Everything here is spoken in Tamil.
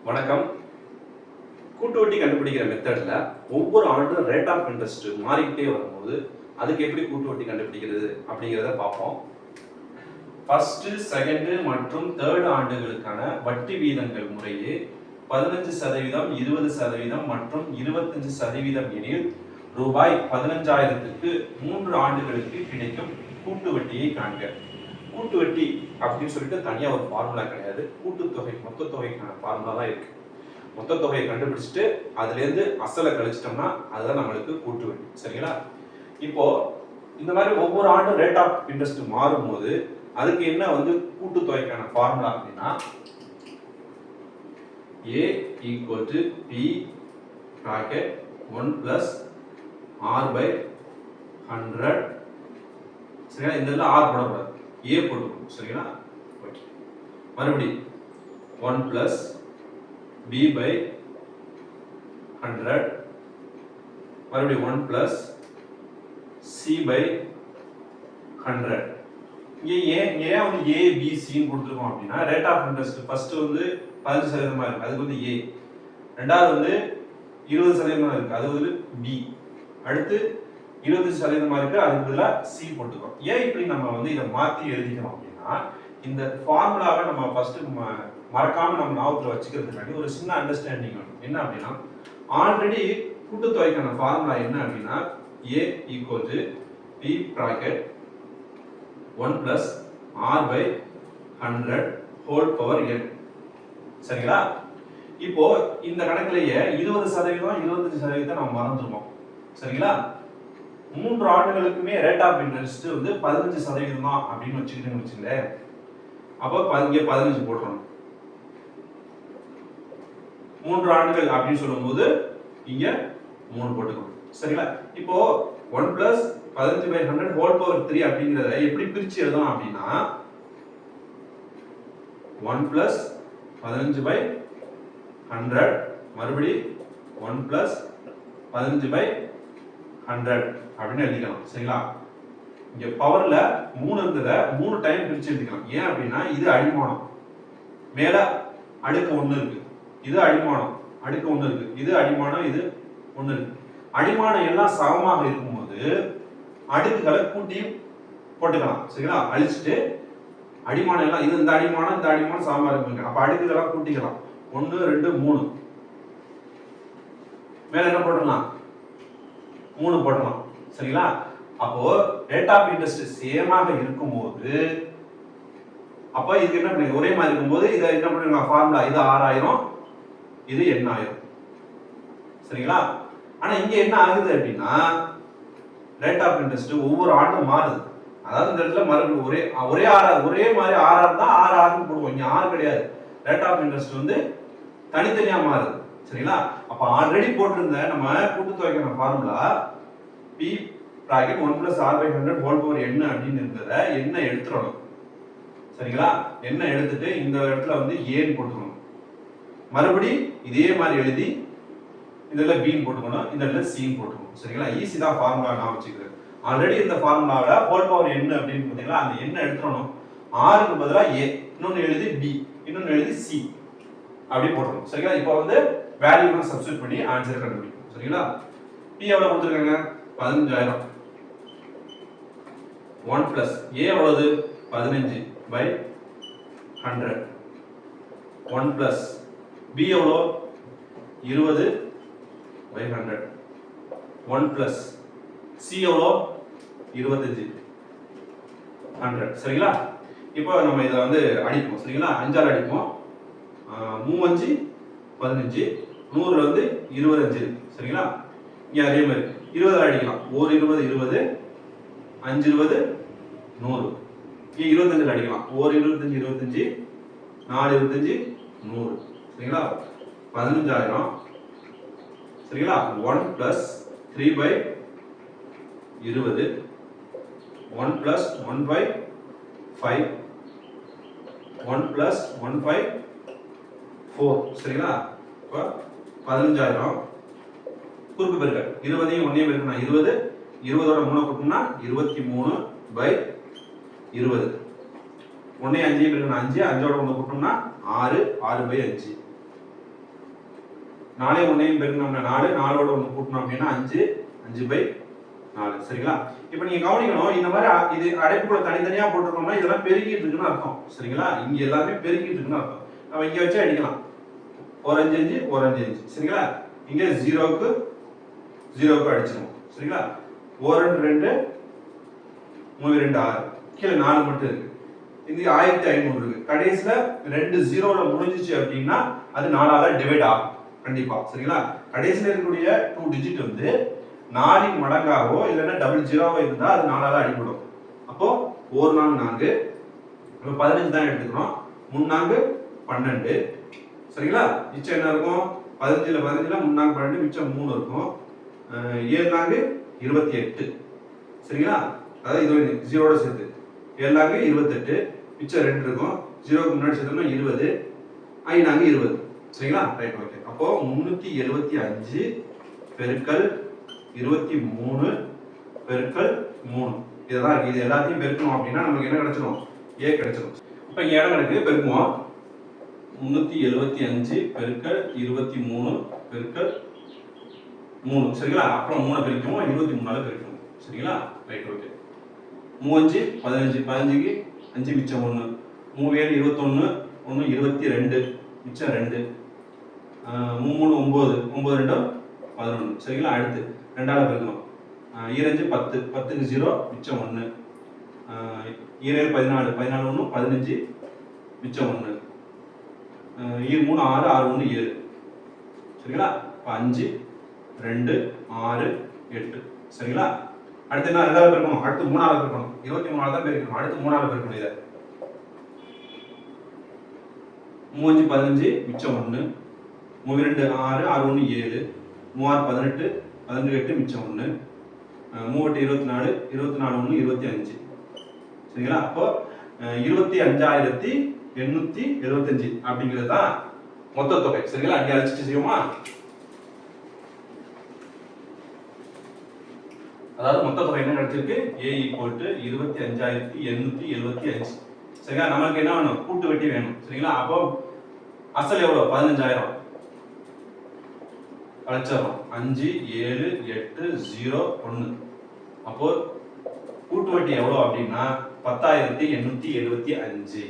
வணக்கம். கூட்டு வட்டி கண்டுபிடிக்கிற மெத்தட்ல ஒவ்வொரு ஆண்டும் ரேட் ஆஃப் இன்ட்ரெஸ்ட் மாறிக்கிட்டே வரும்போது அதுக்கு எப்படி கூட்டு வட்டி கண்டுபிடிக்கிறது அப்படிங்கிறத பார்ப்போம். ஃபர்ஸ்ட், செகண்ட் மற்றும் தேர்ட் ஆண்டுகளுக்கான வட்டி வீதங்கள் முறையே 15%, 20% மற்றும் 25% எனில் ரூபாய் 15,000க்கு 3 ஆண்டுகளுக்கு கிடைக்கும் கூட்டு வட்டியை காண்க. கூட்டு வட்டி அப்படின்னு சொல்லிட்டு தனியா ஒரு ஃபார்முலா கிடையாது. கூட்டுத்தொகை மொத்த தொகைக்கான ஃபார்முலா தான் இருக்கு. மொத்த தொகையை கண்டுபிடிச்சிட்டு அதுல இருந்து அசலை கழிச்சிட்டோம்னா அதுதான் நம்மளுக்கு கூட்டு வட்டி. சரிங்களா? இப்போ இந்த மாதிரி ஒவ்வொரு ஆண்டும் ரேட் ஆஃப் இன்ட்ரெஸ்ட் மாறும் போது அதுக்கு என்ன கூட்டுத்தொகைக்கான ஃபார்முலா அப்படின்னா A equal to P bracket 1 plus R by 100. சரிங்களா? இந்த இடத்துல R போடக்கூடாது, A போட்டுக்கணும். சரிங்களா? ஓகே. மறுபடி 1 plus B by 100. மறுபடி 1 plus C by 100. இங்கே ஏன் A B C ன்னு கொடுத்துருக்கோம் அப்படின்னா ரேட் ஆஃப் இன்ட்ரெஸ்ட் ஃபர்ஸ்ட் 15% இருக்கு, அதுக்கு A. ரெண்டாவது 20% இருக்கு, அது B. அடுத்து 25% இருக்கு, அதுக்கு பதிலா C போட்டுக்கிறோம். ஏன் இப்படி நம்ம இதை மாத்தி எழுதிக்கிறோம் அப்படின்னா இந்த ஃபார்முலாவை நம்ம ஃபர்ஸ்ட் மறக்காம நம்ம ஞாபகத்துல வச்சுக்கிறதுக்காண்டி ஒரு சின்ன அண்டர்ஸ்டாண்டிங் வேணும். என்ன அப்படின்னா ஆல்ரெடி கூட்டுத்தொகைக்கான ஃபார்முலா என்ன அப்படின்னா A equal to P bracket 1 plus R by 100 whole power n. சரிங்களா? இப்போ இந்த கணக்குலயே 20%, 25% நம்ம மறந்துருவோம். சரிங்களா? 3 ஆண்டுகளுக்குமே ரேட் ஆஃப் இன்ட்ரெஸ்ட் 15% தான் அப்படின்னு வச்சுக்கிட்டே அப்போ இங்க 15 போடுறோம். 3 ஆண்டுகள் அப்படின்னு சொல்லும்போது இங்க 3 போட்டுக்கணும். சரிங்களா? இப்போ 1 plus 15/100 whole power 3 அப்படிங்கறத எப்படி பிரிச்சு எழுதலாம் அப்படின்னா 1 plus 15/100 மறுபடி 1 plus 15/100 அப்படின்னு எழுதிக்கலாம். சரிங்களா? இங்க பவர்ல 3 இருந்ததை 3 டைம் பிரிச்சு எழுதிக்கலாம். ஏன் அப்படின்னா இது அடிமானம், மேல அடுக்கு 1 இருக்கு, இது அடிமானம் அடுக்கு 1 இருக்கு, இது அடிமானம், இது 1 இருக்கு. அடிமானம் எல்லாம் சமமாக இருக்கும்போது அடுக்குகளை கூட்டி போட்டுக்கலாம். சரிங்களா? அழிச்சிட்டு அடிமானம் எல்லாம் இந்த அடிமானம் சமமா இருக்குங்க, அப்ப அடுக்குகளை கூட்டிக்கலாம். 1 2 3 மேல என்ன போடலாம்? 3 போடலாம். சரிங்களா? அப்போ ரேட் ஆஃப் இன்ட்ரெஸ்ட் சேமாக இருக்கும்போது அப்ப இது என்ன பண்ணுங்க, ஒரே மாதிரி இருக்கும்போது இதை என்ன பண்ணுங்க ஃபார்முலா இது 6000, இது 8000. சரிங்களா? ஆனா இங்க என்ன ஆகுது அப்படின்னா ரேட் ஆஃப் இன்ட்ரெஸ்ட் ஒவ்வொரு ஆண்டும் மாறுது. அதாவது இந்த இடத்துல மறுபடியும் ஒரே மாதிரி ஆர்ஆர் தான் ஆர்ஆர்னு போடுவோம். இங்க ஆர் கிடையாது. ரேட் ஆஃப் இன்ட்ரெஸ்ட் தனித்தனியா மாறுது. சரிங்களா? அப்ப ஆல்ரெடி போட்டிருந்த நம்ம கூட்டுத்தொகைக்கான formula P bracket 1 plus R by 100 whole power n அப்படின்னு இருந்ததை என்ன எடுத்துறணும். சரிங்களா? என்ன எடுத்துட்டு இந்த இடத்துல A ன்னு போட்டுக்கணும். மறுபடி இதே மாதிரி எழுதி இந்த இடத்துல B ன்னு போட்டுக்கணும், இந்த இடத்துல C ன்னு போட்டுக்கணும். சரிங்களா? ஈஸி தான் ஃபார்முலா நான் வச்சுக்கிறேன். ஆல்ரெடி இந்த ஃபார்முலாவோட ஹோல் பவர் n அப்படின்னு பாத்தீங்களா, அந்த n எடுத்துறணும். R க்கு பதிலா A, இன்னொன்னு எழுதி B, இன்னொன்னு எழுதி C அப்படி போட்டுறணும். சரிங்களா? இப்போ வேல்யூவை சப்ஸ்டிட்யூட் பண்ணி ஆன்சர் கண்டுபிடிக்கணும். சரிங்களா? P எவ்வளவு கொடுத்திருக்காங்க? 15,000. 1 plus A எவ்வளவு? 15/100. 1 plus B எவ்வளவு? 20/100. 1 plus C எவ்வளவு? 25/100. சரிங்களா? இப்போ நம்ம இத அடிப்போம். சரிங்களா? 5 ஆல அடிப்போம். 3 5 15, 100ல 25. சரிங்களா? இங்க அதே மாதிரி 20 ஆல அடிக்கலாம். 1 20 20, 5 20 100. இங்க 25 ஆல அடிக்கலாம். 1 25 25, 4 25 100. சரிங்களா? 15,000. சரிங்களா? 1 plus 3/20, 1 plus 1/5, 1 plus 1/4. சரிங்களா? இப்போ 15,000 குறுக்கு பெருக்கல் 20ஐயும் 1ஐயும் பெருக்கினா 20, 20ஓட 3 கூட்டினா 23/20. 1ஐயும் 5ஐயும் பெருக்கினா 5, 5ஓட 1 கூட்டினா 6, 6/5. 4 1 பெருக்கணும்னா 4, 4ஓட 1 கூட்டணும் அப்படின்னா 5, 5/4. சரிங்களா? இப்போ நீங்க கவனிக்கணும், இந்த மாதிரி இது அடைப்புக்குள்ள தனித்தனியா போட்டுருக்கோம்னா இதெல்லாம் பெருகிட்டு இருக்குன்னு அர்த்தம். சரிங்களா? இங்க எல்லாமே பெருகிட்டு இருக்குன்னு அர்த்தம். நம்ம இங்க வச்சு அடிக்கலாம். ஒரு 5 5 ஒரு 5 5. சரிங்களா? இங்க 0க்கு 0க்கு அடிச்சிருவோம். சரிங்களா? 1 2 3 2 6. கீழ 4 மட்டும் இருக்கு. இது 1500 இருக்கு. கடைசில 2 0ல முடிஞ்சிச்சு அப்படின்னா அது 4ஆல டிவைட் ஆகும். கண்டிப்பா. சரிங்களா? கடைசில இருக்கக்கூடிய 2 டிஜிட் வந்து 4 மடங்காவோ இல்லைன்னா டபுள் ஜீரோவோ இருந்தா அது 4ஆல அடிபடும். அப்போ 1 4 4. நம்ம 15 தான் எடுத்துக்கிறோம். 3 4 12. சரிங்களா? மிச்சம் என்ன இருக்கும்? 15ல 3 4 12 மிச்சம் 3 இருக்கும். 7 4 28. சரிங்களா? அதாவது இது 0ஓட சேர்த்து 7 4 28. மிச்சம் 2 இருக்கும். 0க்கு முன்னாடி சேர்த்தோம்னா 20. 5 4 20. சரிங்களா? Right, okay. அப்போ 375 பெருக்கல் 23 பெருக்கல் 3. இதெல்லாம் இது எல்லாத்தையும் பெருக்கணும் அப்படின்னா நமக்கு என்ன கிடைச்சிடும்? A கிடைச்சிடும். இப்போ இங்க இடம் கணக்கு பெருக்குவோம். 375 பெருக்கல் 23 பெருக்கல் 3. சரிங்களா? அப்புறம் 3 பெருக்குவோம், 23ஆல பெருக்குவோம். சரிங்களா? Right, okay. 3 5 15. 15க்கு 5 மிச்சம் 1. 3 7 21 1 22 மிச்சம் 2. 3 3 9 9 2 11. சரிங்களா? அடுத்து 2ஆல பெருக்கணும். 2 10 10க்கு 0 மிச்சம் 1. 7 14 14 1 15 மிச்சம் 1. 3 6 6 1 7. சரிங்களா? 5 2 6 8. சரிங்களா? அடுத்து என்ன 2ஆல பெருக்கணும்? அடுத்து 3ஆல பெருக்கணும். 23ஆல தான் பெருக்கணும். அடுத்து 3ஆல பெருக்கணும். இத 3 5 15 மிச்சம் 1. 3 2 6 6 1 7. 3 6 18 18 8 மிச்சம் 1. 3 8 24 24 1 25. சரிங்களா? அப்போ 25,875 அப்படிங்கிறது தான் மொத்த தொகை. சரிங்களா? அங்கே அழைச்சிட்டு செய்வோமா? அதாவது மொத்த தொகை என்ன கிடைச்சிருக்கு? A = 25,875. சரிங்களா? நமக்கு என்ன வேணும்? கூட்டு வெட்டி வேணும். சரிங்களா? அப்போ அசல் எவ்வளவு? 15,000 கழிச்சிடறோம். 5 7 8 0 1. அப்போ கூட்டு வட்டி எவ்வளவு அப்படின்னா 10,875.